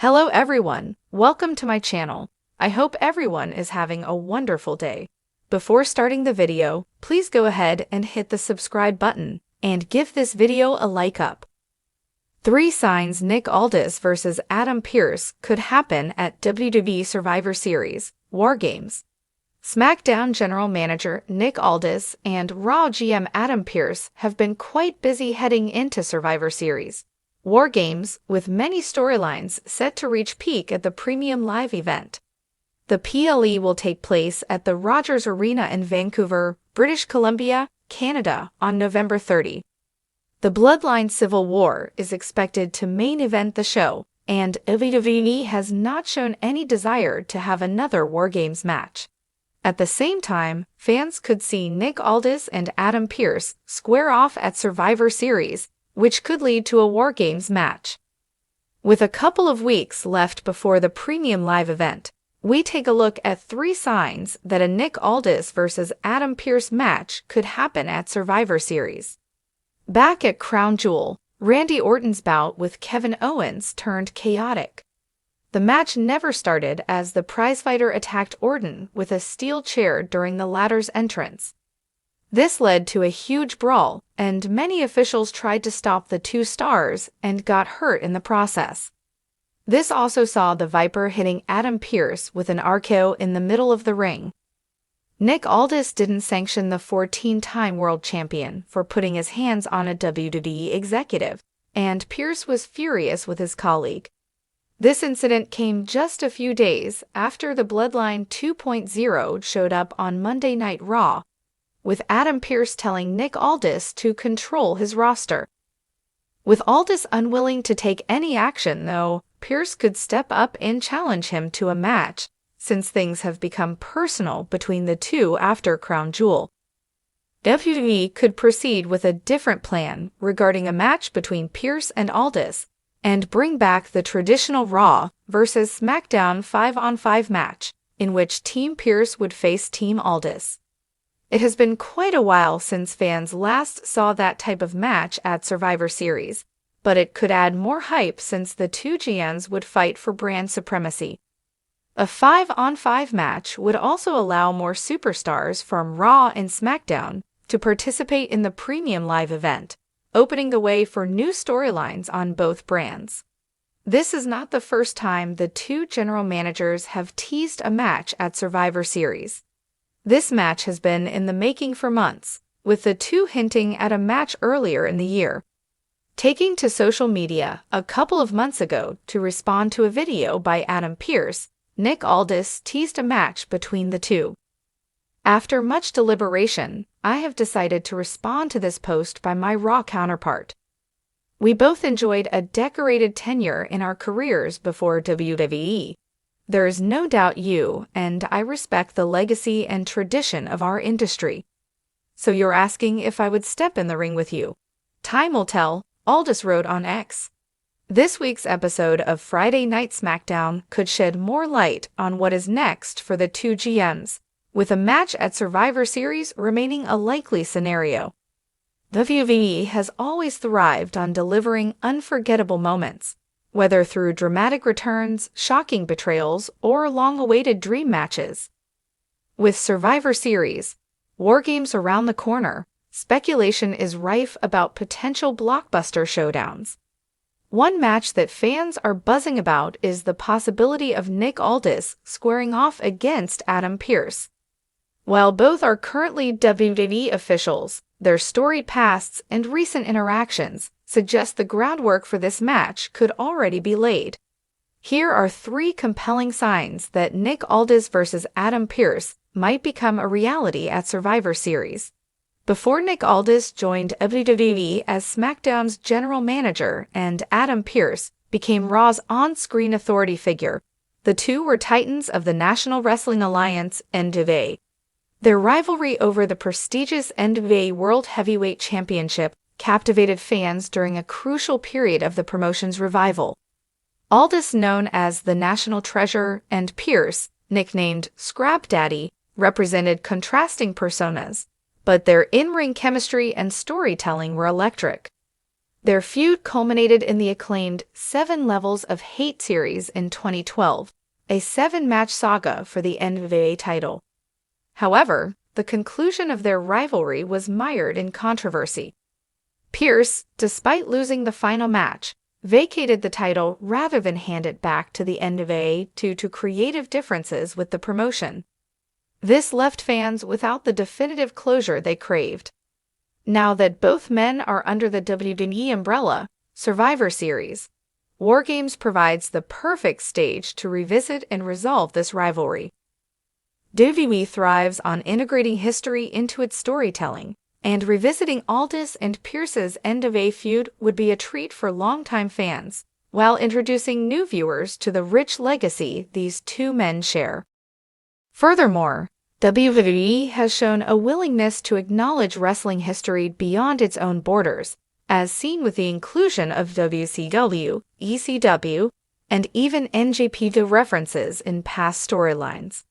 Hello everyone, welcome to my channel. I hope everyone is having a wonderful day. Before starting the video, please go ahead and hit the subscribe button and give this video a like up. 3 signs Nick Aldis vs. Adam Pearce could happen at WWE Survivor Series, WarGames. SmackDown General Manager Nick Aldis and Raw GM Adam Pearce have been quite busy heading into Survivor Series, WarGames, with many storylines set to reach peak at the premium live event. The PLE will take place at the Rogers Arena in Vancouver, British Columbia, Canada, on November 30. The Bloodline Civil War is expected to main event the show, and WWE has not shown any desire to have another WarGames match. At the same time, fans could see Nick Aldis and Adam Pearce square off at Survivor Series, which could lead to a WarGames match. With a couple of weeks left before the premium live event, we take a look at 3 signs that a Nick Aldis vs. Adam Pearce match could happen at Survivor Series. Back at Crown Jewel, Randy Orton's bout with Kevin Owens turned chaotic. The match never started as the prizefighter attacked Orton with a steel chair during the latter's entrance. This led to a huge brawl, and many officials tried to stop the 2 stars and got hurt in the process. This also saw the Viper hitting Adam Pearce with an RKO in the middle of the ring. Nick Aldis didn't sanction the 14-time world champion for putting his hands on a WWE executive, and Pearce was furious with his colleague. This incident came just a few days after the Bloodline 2.0 showed up on Monday Night Raw, with Adam Pearce telling Nick Aldis to control his roster. With Aldis unwilling to take any action, though, Pearce could step up and challenge him to a match, since things have become personal between the two after Crown Jewel. WWE could proceed with a different plan regarding a match between Pearce and Aldis, and bring back the traditional Raw vs. SmackDown 5-on-5 match, in which Team Pearce would face Team Aldis. It has been quite a while since fans last saw that type of match at Survivor Series, but it could add more hype since the 2 GMs would fight for brand supremacy. A 5-on-5 match would also allow more superstars from Raw and SmackDown to participate in the premium live event, opening the way for new storylines on both brands. This is not the first time the 2 general managers have teased a match at Survivor Series. This match has been in the making for months, with the 2 hinting at a match earlier in the year. Taking to social media a couple of months ago to respond to a video by Adam Pearce, Nick Aldis teased a match between the 2. After much deliberation, I have decided to respond to this post by my Raw counterpart. We both enjoyed a decorated tenure in our careers before WWE. There is no doubt you and I respect the legacy and tradition of our industry. So you're asking if I would step in the ring with you? Time will tell, Aldis wrote on X. This week's episode of Friday Night SmackDown could shed more light on what is next for the 2 GMs, with a match at Survivor Series remaining a likely scenario. WWE has always thrived on delivering unforgettable moments, whether through dramatic returns, shocking betrayals, or long-awaited dream matches. With Survivor Series, WarGames around the corner, speculation is rife about potential blockbuster showdowns. One match that fans are buzzing about is the possibility of Nick Aldis squaring off against Adam Pearce. While both are currently WWE officials, their storied pasts and recent interactions suggest the groundwork for this match could already be laid. Here are 3 compelling signs that Nick Aldis vs. Adam Pearce might become a reality at Survivor Series. Before Nick Aldis joined WWE as SmackDown's general manager and Adam Pearce became Raw's on-screen authority figure, the 2 were titans of the National Wrestling Alliance NWA. Their rivalry over the prestigious NWA World Heavyweight Championship captivated fans during a crucial period of the promotion's revival. Aldis, known as the National Treasure, and Pearce, nicknamed Scrap Daddy, represented contrasting personas, but their in-ring chemistry and storytelling were electric. Their feud culminated in the acclaimed 7 Levels of Hate series in 2012, a 7-match saga for the NWA title. However, the conclusion of their rivalry was mired in controversy. Pearce, despite losing the final match, vacated the title rather than hand it back to the NWA due to creative differences with the promotion. This left fans without the definitive closure they craved. Now that both men are under the WWE umbrella, Survivor Series, WarGames provides the perfect stage to revisit and resolve this rivalry. WWE thrives on integrating history into its storytelling, and revisiting Aldis and Pearce's NWA feud would be a treat for longtime fans, while introducing new viewers to the rich legacy these two men share. Furthermore, WWE has shown a willingness to acknowledge wrestling history beyond its own borders, as seen with the inclusion of WCW, ECW, and even NJPW references in past storylines.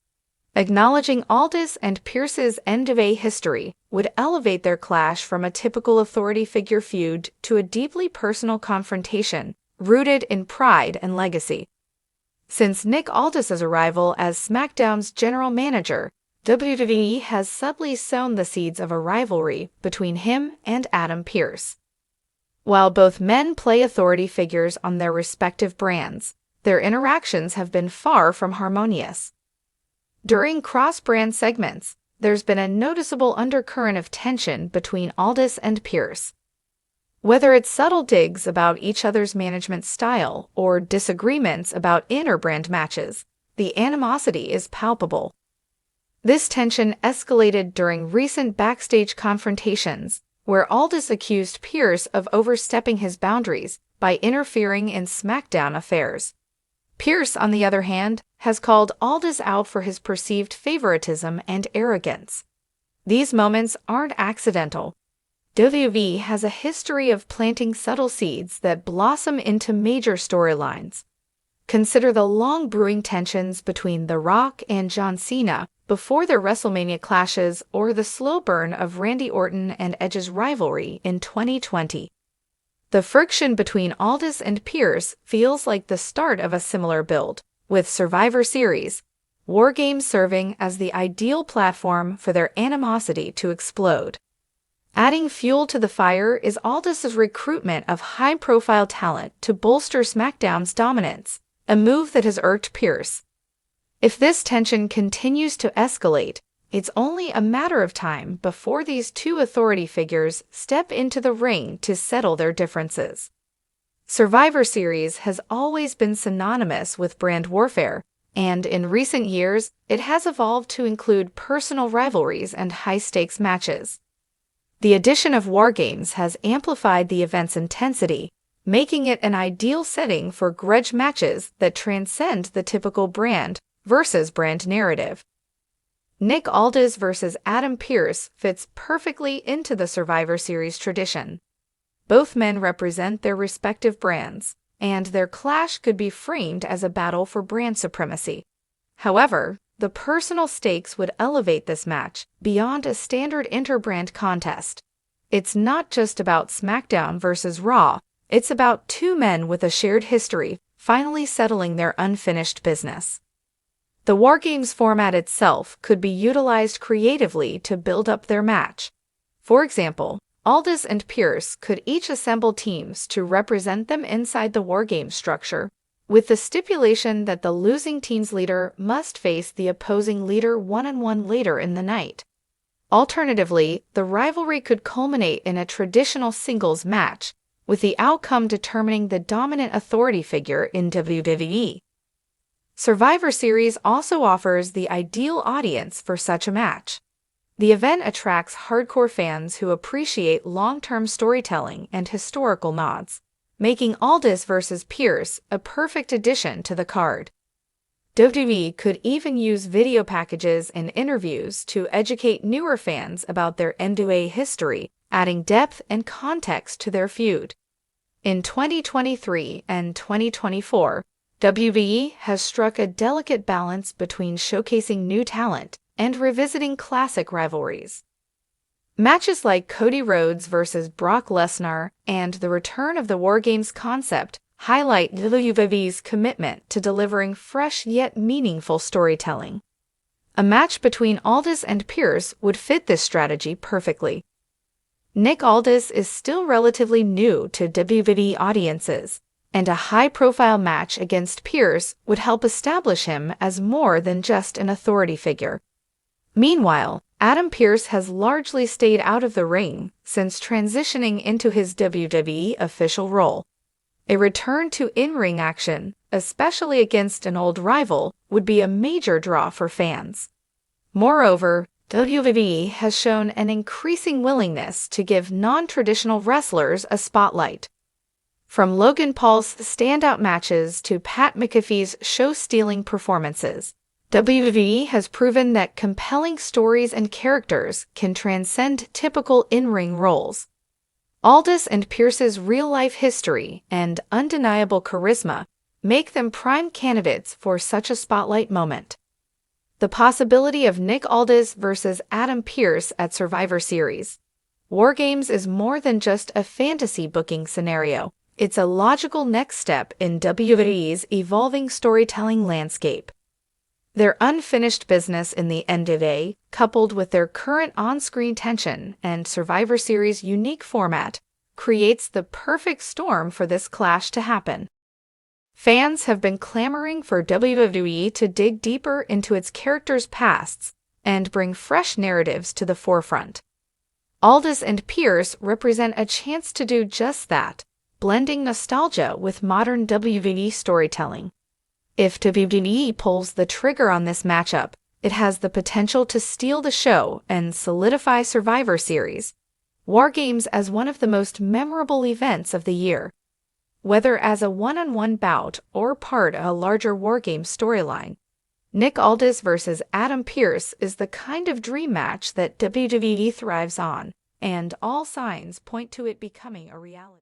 Acknowledging Aldis and Pearce's NWA history would elevate their clash from a typical authority figure feud to a deeply personal confrontation rooted in pride and legacy. Since Nick Aldis' arrival as SmackDown's general manager, WWE has subtly sown the seeds of a rivalry between him and Adam Pearce. While both men play authority figures on their respective brands, their interactions have been far from harmonious. During cross-brand segments, there's been a noticeable undercurrent of tension between Aldis and Pearce. Whether it's subtle digs about each other's management style or disagreements about inter-brand matches, the animosity is palpable. This tension escalated during recent backstage confrontations, where Aldis accused Pearce of overstepping his boundaries by interfering in SmackDown affairs. Pearce, on the other hand, has called Aldis out for his perceived favoritism and arrogance. These moments aren't accidental. WWE has a history of planting subtle seeds that blossom into major storylines. Consider the long-brewing tensions between The Rock and John Cena before their WrestleMania clashes, or the slow burn of Randy Orton and Edge's rivalry in 2020. The friction between Aldis and Pearce feels like the start of a similar build, with Survivor Series, WarGames serving as the ideal platform for their animosity to explode. Adding fuel to the fire is Aldis' recruitment of high-profile talent to bolster SmackDown's dominance, a move that has irked Pearce. If this tension continues to escalate, it's only a matter of time before these two authority figures step into the ring to settle their differences. Survivor Series has always been synonymous with brand warfare, and in recent years, it has evolved to include personal rivalries and high-stakes matches. The addition of WarGames has amplified the event's intensity, making it an ideal setting for grudge matches that transcend the typical brand versus brand narrative. Nick Aldis versus Adam Pearce fits perfectly into the Survivor Series tradition. Both men represent their respective brands, and their clash could be framed as a battle for brand supremacy. However, the personal stakes would elevate this match beyond a standard inter-brand contest. It's not just about SmackDown versus Raw, it's about two men with a shared history finally settling their unfinished business. The WarGames format itself could be utilized creatively to build up their match. For example, Aldis and Pearce could each assemble teams to represent them inside the WarGames structure, with the stipulation that the losing team's leader must face the opposing leader one-on-one later in the night. Alternatively, the rivalry could culminate in a traditional singles match, with the outcome determining the dominant authority figure in WWE. Survivor Series also offers the ideal audience for such a match. The event attracts hardcore fans who appreciate long-term storytelling and historical nods, making Aldis versus Pearce a perfect addition to the card. WWE could even use video packages and interviews to educate newer fans about their NWA history, adding depth and context to their feud. In 2023 and 2024, WWE has struck a delicate balance between showcasing new talent and revisiting classic rivalries. Matches like Cody Rhodes versus Brock Lesnar and the return of the WarGames concept highlight WWE's commitment to delivering fresh yet meaningful storytelling. A match between Aldis and Pearce would fit this strategy perfectly. Nick Aldis is still relatively new to WWE audiences, and a high-profile match against Pearce would help establish him as more than just an authority figure. Meanwhile, Adam Pearce has largely stayed out of the ring since transitioning into his WWE official role. A return to in-ring action, especially against an old rival, would be a major draw for fans. Moreover, WWE has shown an increasing willingness to give non-traditional wrestlers a spotlight. From Logan Paul's standout matches to Pat McAfee's show-stealing performances, WWE has proven that compelling stories and characters can transcend typical in-ring roles. Aldis and Pearce's real-life history and undeniable charisma make them prime candidates for such a spotlight moment. The possibility of Nick Aldis versus Adam Pearce at Survivor Series. WarGames is more than just a fantasy booking scenario. It's a logical next step in WWE's evolving storytelling landscape. Their unfinished business in the NWA, coupled with their current on-screen tension and Survivor Series' unique format, creates the perfect storm for this clash to happen. Fans have been clamoring for WWE to dig deeper into its characters' pasts and bring fresh narratives to the forefront. Aldis and Pearce represent a chance to do just that, blending nostalgia with modern WWE storytelling. If WWE pulls the trigger on this matchup, it has the potential to steal the show and solidify Survivor Series, WarGames as one of the most memorable events of the year. Whether as a one-on-one bout or part of a larger WarGames storyline, Nick Aldis versus Adam Pearce is the kind of dream match that WWE thrives on, and all signs point to it becoming a reality.